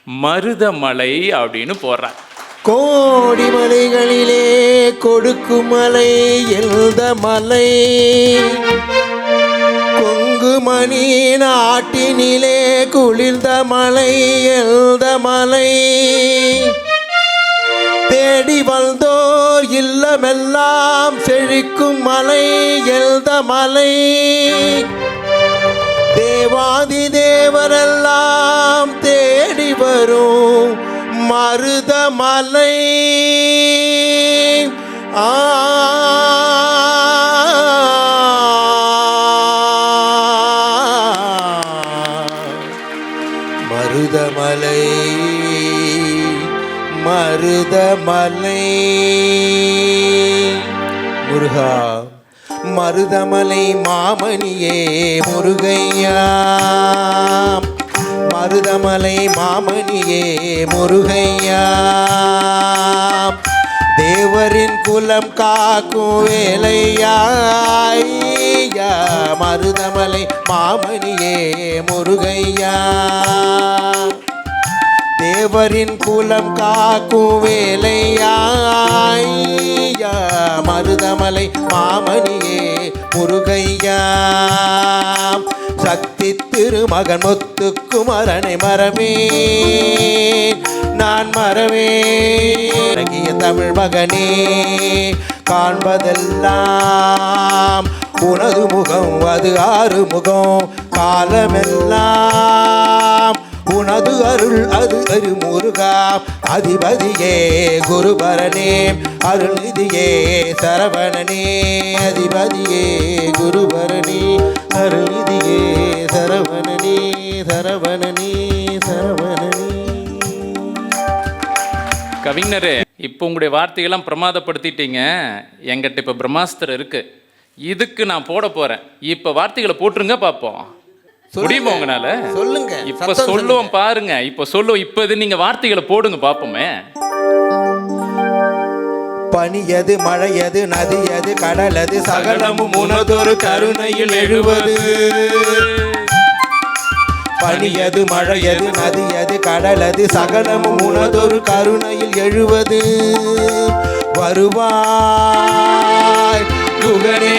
மருதமலை அப்படின்னு போடுறார். கோடி மலைகளிலே கொடுக்கும் மலை எழுத மலை, கொங்குமணி நாட்டினிலே குளிர்ந்த மலை எழுத மலை, தேடி வந்தோர் இல்லமெல்லாம் செழிக்கும் மலை எழுத மலை, தேவாதி தேவரெல்லாம் தேடி வரும் மருதமலை. மருதமலை மருதமலை முருகா, மருதமலை மாமணியே முருகையா, மருதமலை மாமணியே முருகையா, தேவரின் குலம் காக்கும் வேலையா, மருதமலை மாமணியே முருகையா, தேவரின் குலம் காக்கும் வேலையா, மருதமலை மாமணியே முருகையா, சக்தி திருமகன் முத்துக்குமரனை மரமே நான் மரமே, தமிழ் மகனே காண்பதெல்லாம் உனது முகம், அது ஆறு முகம் காலமெல்லாம் உனது அருள், அது முருகா, அதிபதியே குருபரனே அருள்நிதியே சரவணனே, அதிபதியே குருபரனே அருள்நிதியே சரவணனே சரவணனே சரவணனே. கவிஞரே, இப்போ உங்களுடைய வார்த்தைகள்லாம் பிரமாதப்படுத்திட்டீங்க. என்கிட்ட இப்போ பிரம்மாஸ்திரம் இருக்கு, இதுக்கு நான் போட போறேன். இப்போ வார்த்தைகளை போட்டுருங்க பார்ப்போம். முடியுமா உங்களால? சொல்லுங்க. இப்ப சொல்லுவோம் பாருங்க, இப்ப சொல்லுவோம். இப்ப இது நீங்க வார்த்தைகளை போடுங்க பாப்போமே. பனியது மழையது நதியது கடலது சகலமும் உனதொரு கருணையில் எழுவது, பனியது மழையது நதியது கடலது சகலமும் உனதொரு கருணையில் எழுவது, வருவாய் குகனே